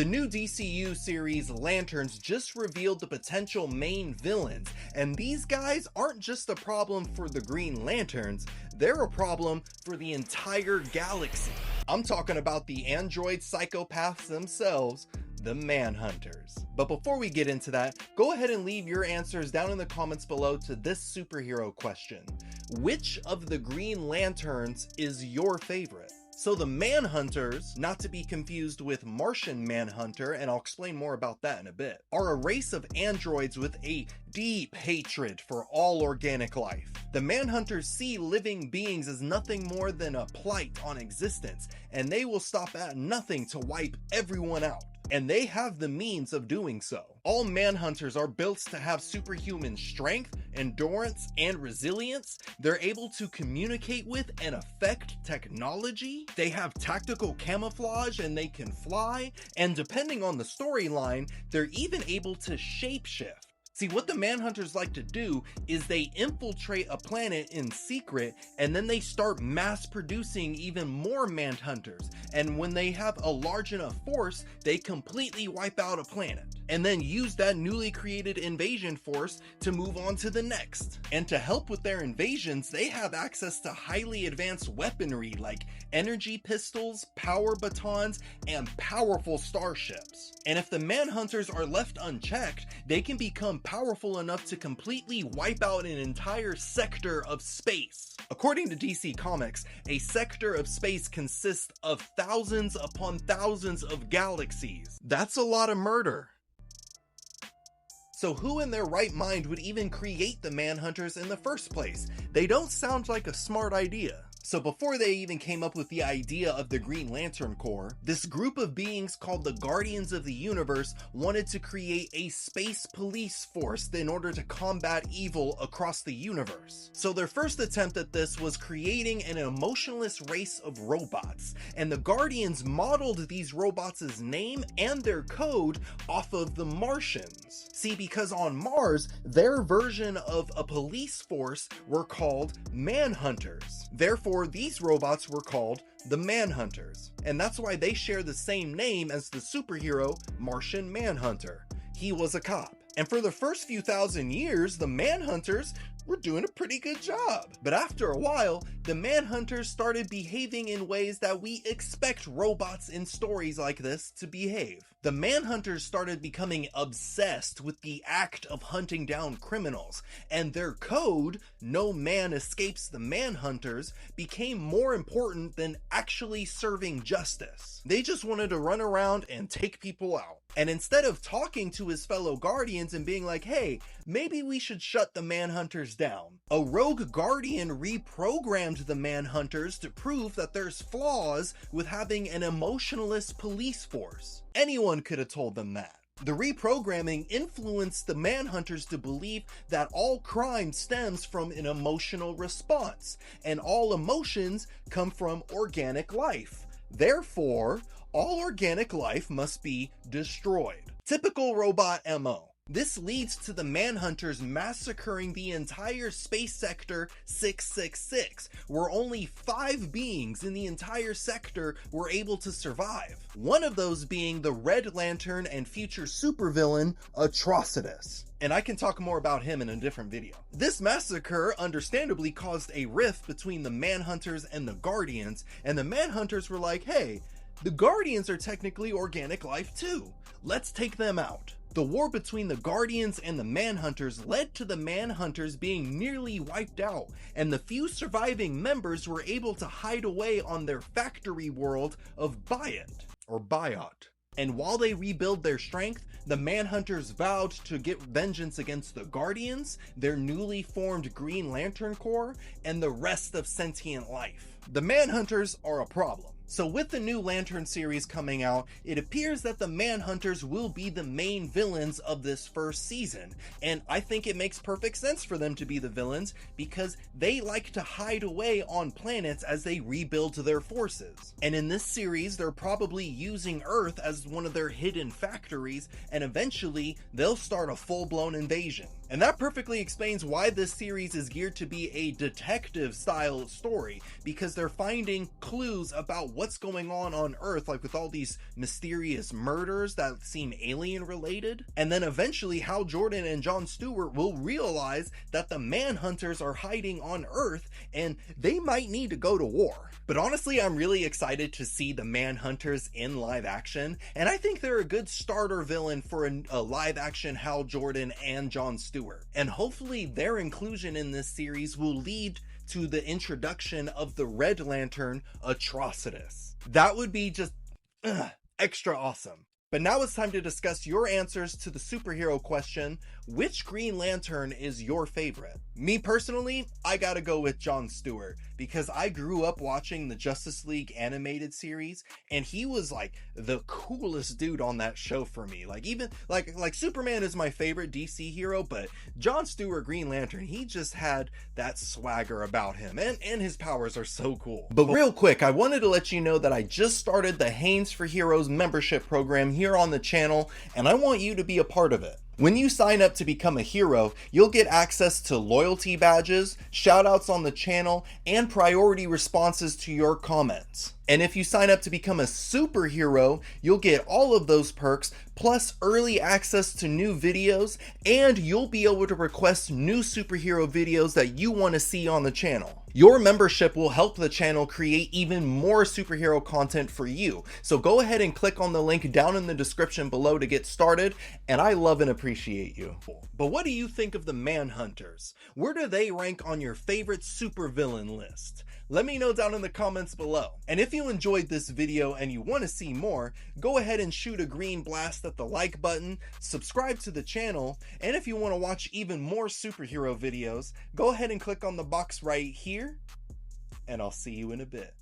The new DCU series Lanterns just revealed the potential main villains, and these guys aren't just a problem for the Green Lanterns, they're a problem for the entire galaxy. I'm talking about the android psychopaths themselves, the Manhunters. But before we get into that, go ahead and leave your answers down in the comments below to this superhero question. Which of the Green Lanterns is your favorite? So the Manhunters, not to be confused with Martian Manhunter, and I'll explain more about that in a bit, are a race of androids with a deep hatred for all organic life. The Manhunters see living beings as nothing more than a blight on existence, and they will stop at nothing to wipe everyone out. And they have the means of doing so. All Manhunters are built to have superhuman strength, endurance, and resilience. They're able to communicate with and affect technology. They have tactical camouflage and they can fly. And depending on the storyline, they're even able to shapeshift. See, what the Manhunters like to do is they infiltrate a planet in secret, and then they start mass producing even more Manhunters. And when they have a large enough force, they completely wipe out a planet, and then use that newly created invasion force to move on to the next. And to help with their invasions, they have access to highly advanced weaponry like energy pistols, power batons, and powerful starships. And if the Manhunters are left unchecked, they can become powerful enough to completely wipe out an entire sector of space. According to DC Comics, a sector of space consists of thousands upon thousands of galaxies. That's a lot of murder. So who in their right mind would even create the Manhunters in the first place? They don't sound like a smart idea. So before they even came up with the idea of the Green Lantern Corps, this group of beings called the Guardians of the Universe wanted to create a space police force in order to combat evil across the universe. So their first attempt at this was creating an emotionless race of robots, and the Guardians modeled these robots' name and their code off of the Martians. See, because on Mars, their version of a police force were called Manhunters. Therefore, these robots were called the Manhunters, and that's why they share the same name as the superhero Martian Manhunter. He was a cop. And for the first few thousand years, the Manhunters were doing a pretty good job. But after a while, the Manhunters started behaving in ways that we expect robots in stories like this to behave. The Manhunters started becoming obsessed with the act of hunting down criminals, and their code, "No man escapes the Manhunters," became more important than actually serving justice. They just wanted to run around and take people out. And instead of talking to his fellow Guardians and being like, hey, maybe we should shut the Manhunters down, a rogue Guardian reprogrammed the Manhunters to prove that there's flaws with having an emotionless police force. Anyone could have told them that. The reprogramming influenced the Manhunters to believe that all crime stems from an emotional response, and all emotions come from organic life. Therefore, all organic life must be destroyed. Typical robot MO. This leads to the Manhunters massacring the entire space sector 666, where only 5 beings in the entire sector were able to survive. One of those being the Red Lantern and future supervillain Atrocitus. And I can talk more about him in a different video. This massacre understandably caused a rift between the Manhunters and the Guardians, and the Manhunters were like, hey, the Guardians are technically organic life too. Let's take them out. The war between the Guardians and the Manhunters led to the Manhunters being nearly wiped out, and the few surviving members were able to hide away on their factory world of Biot. And while they rebuild their strength, the Manhunters vowed to get vengeance against the Guardians, their newly formed Green Lantern Corps, and the rest of sentient life. The Manhunters are a problem. So with the new Lantern series coming out, it appears that the Manhunters will be the main villains of this first season. And I think it makes perfect sense for them to be the villains because they like to hide away on planets as they rebuild their forces. And in this series, they're probably using Earth as one of their hidden factories, and eventually they'll start a full-blown invasion. And that perfectly explains why this series is geared to be a detective style story, because because they're finding clues about what's going on Earth, like with all these mysterious murders that seem alien related. And then eventually Hal Jordan and Jon Stewart will realize that the Manhunters are hiding on Earth and they might need to go to war. But honestly, I'm really excited to see the Manhunters in live action, and I think they're a good starter villain for a live action Hal Jordan and Jon Stewart. And hopefully their inclusion in this series will lead to the introduction of the Red Lantern, Atrocitus. That would be just extra awesome. But now it's time to discuss your answers to the superhero question, which Green Lantern is your favorite? Me personally, I gotta go with Jon Stewart, because I grew up watching the Justice League animated series, and he was like the coolest dude on that show for me. Like even like Superman is my favorite DC hero, but Jon Stewart Green Lantern, he just had that swagger about him, and his powers are so cool. But real quick, I wanted to let you know that I just started the Haynes for Heroes membership program here on the channel, and I want you to be a part of it. When you sign up to become a hero, you'll get access to loyalty badges, shoutouts on the channel, and priority responses to your comments. And if you sign up to become a superhero, you'll get all of those perks, plus early access to new videos, and you'll be able to request new superhero videos that you want to see on the channel. Your membership will help the channel create even more superhero content for you. So go ahead and click on the link down in the description below to get started, and I love and appreciate you. But what do you think of the Manhunters? Where do they rank on your favorite supervillain list? Let me know down in the comments below. And if you enjoyed this video and you want to see more, go ahead and shoot a green blast at the like button, subscribe to the channel, and if you want to watch even more superhero videos, go ahead and click on the box right here, and I'll see you in a bit.